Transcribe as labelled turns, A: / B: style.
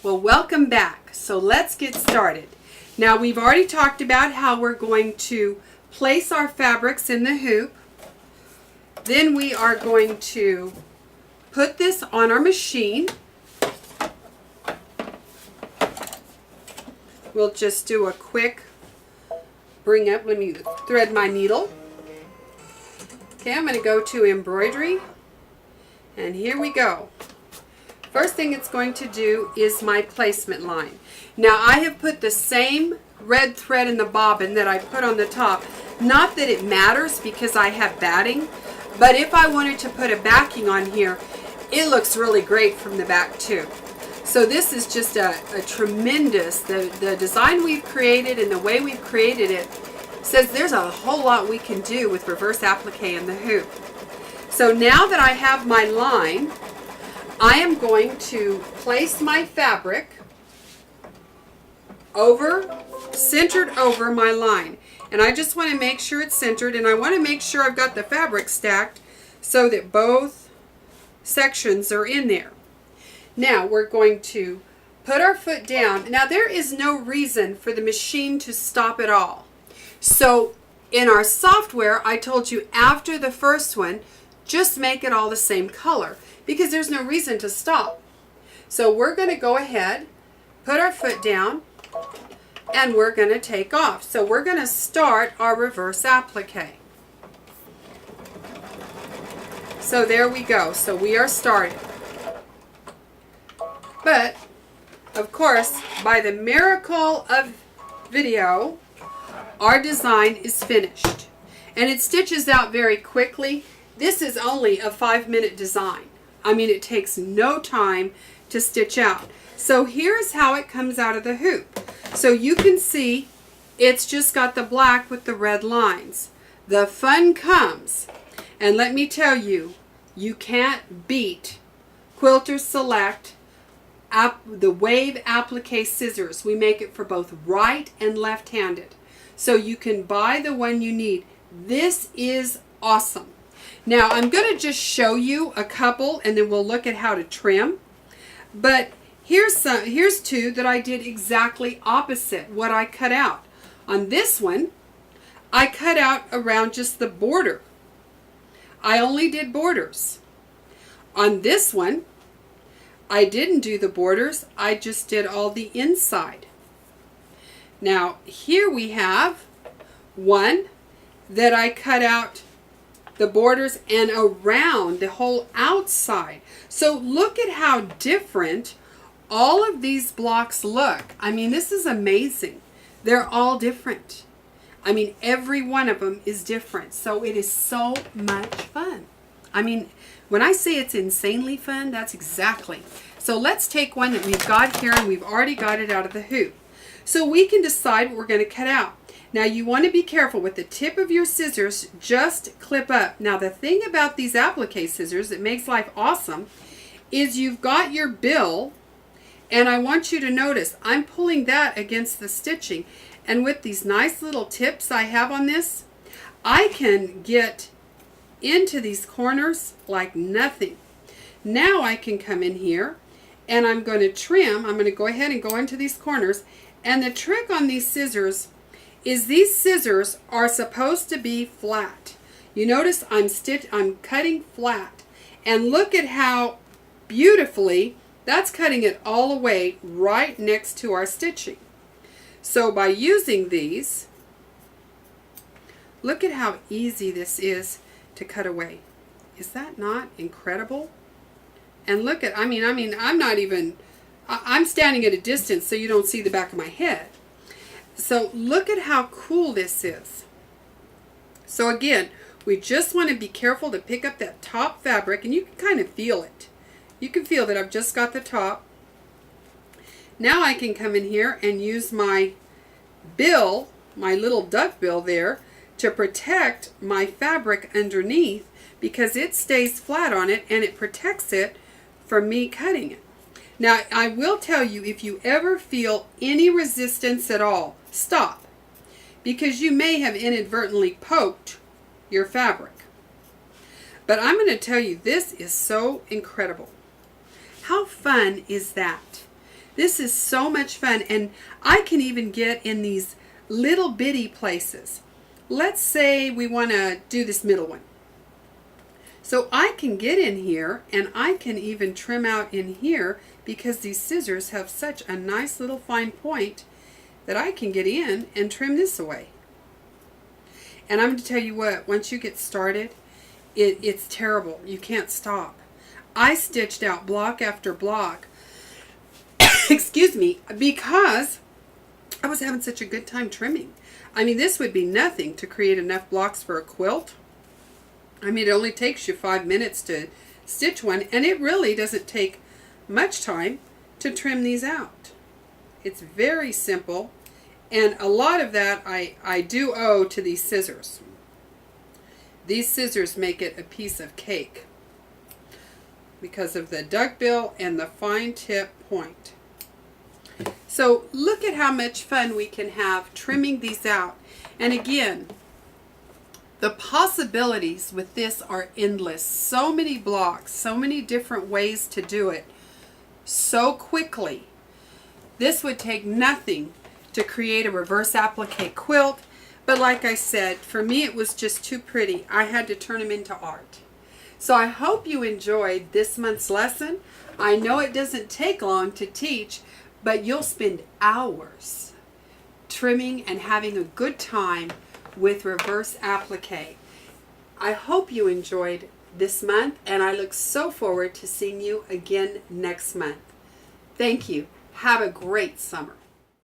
A: Well, welcome back. So let's get started. Now we've already talked about how we're going to place our fabrics in the hoop. Then we are going to put this on our machine. We'll just do a quick bring up. Let me thread my needle. Okay, I'm going to go to embroidery. And here we go. First thing it's going to do is my placement line. Now I have put the same red thread in the bobbin that I put on the top. Not that it matters because I have batting, but if I wanted to put a backing on here, it looks really great from the back too. So this is just a tremendous, the design we've created and the way we've created it says there's a whole lot we can do with reverse applique in the hoop. So now that I have my line, I am going to place my fabric centered over my line. And I just want to make sure it's centered, and I want to make sure I've got the fabric stacked so that both sections are in there. Now we're going to put our foot down. Now there is no reason for the machine to stop at all. So in our software, I told you after the first one, just make it all the same color because there's no reason to stop. So we're going to go ahead, put our foot down, and we're going to take off. So we're going to start our reverse applique. So there we go. So we are starting. But, of course, by the miracle of video, our design is finished. And it stitches out very quickly. This is only a 5-minute design. I mean, it takes no time to stitch out. So here's how it comes out of the hoop. So you can see it's just got the black with the red lines. The fun comes, and let me tell you, you can't beat Quilter Select the Wave Applique Scissors. We make it for both right and left-handed. So you can buy the one you need. This is awesome. Now I'm going to just show you a couple and then we'll look at how to trim. But here's two that I did exactly opposite what I cut out. On this one, I cut out around just the border. I only did borders. On this one, I didn't do the borders. I just did all the inside. Now here we have one that I cut out the borders and around the whole outside. So look at how different all of these blocks look. I mean, this is amazing. They're all different. I mean, every one of them is different. So it is so much fun. I mean, when I say it's insanely fun, that's exactly. So let's take one that we've got here and we've already got it out of the hoop. So we can decide what we're going to cut out. Now you want to be careful with the tip of your scissors, just clip up. Now the thing about these applique scissors that makes life awesome is you've got your bill, and I want you to notice I'm pulling that against the stitching, and with these nice little tips I have on this, I can get into these corners like nothing. Now I can come in here and I'm going to trim. I'm going to go ahead and go into these corners, and the trick on these scissors is these scissors are supposed to be flat. You notice I'm cutting flat, and look at how beautifully that's cutting it all away right next to our stitching. So by using these, look at how easy this is to cut away. Is that not incredible? And look at, I mean, I'm not even, I'm standing at a distance so you don't see the back of my head. So look at how cool this is. So again, we just want to be careful to pick up that top fabric, and you can kind of feel it. You can feel that I've just got the top. Now I can come in here and use my bill, my little duck bill there, to protect my fabric underneath because it stays flat on it and it protects it from me cutting it. Now, I will tell you, if you ever feel any resistance at all, stop, because you may have inadvertently poked your fabric. But I'm going to tell you, this is so incredible. How fun is that? This is so much fun, and I can even get in these little bitty places. Let's say we want to do this middle one. So I can get in here, and I can even trim out in here because these scissors have such a nice little fine point that I can get in and trim this away. And I'm going to tell you what, once you get started, it's terrible. You can't stop. I stitched out block after block, excuse me, because I was having such a good time trimming. I mean, this would be nothing to create enough blocks for a quilt. I mean, it only takes you 5 minutes to stitch one, and it really doesn't take much time to trim these out. It's very simple, and a lot of that I do owe to these scissors. These scissors make it a piece of cake because of the duckbill and the fine tip point. So look at how much fun we can have trimming these out. And again, the possibilities with this are endless. So many blocks, so many different ways to do it so quickly. This would take nothing to create a reverse applique quilt, but like I said, for me it was just too pretty. I had to turn them into art. So I hope you enjoyed this month's lesson. I know it doesn't take long to teach, but you'll spend hours trimming and having a good time with reverse applique. I hope you enjoyed this month, and I look so forward to seeing you again next month. Thank you. Have a great summer.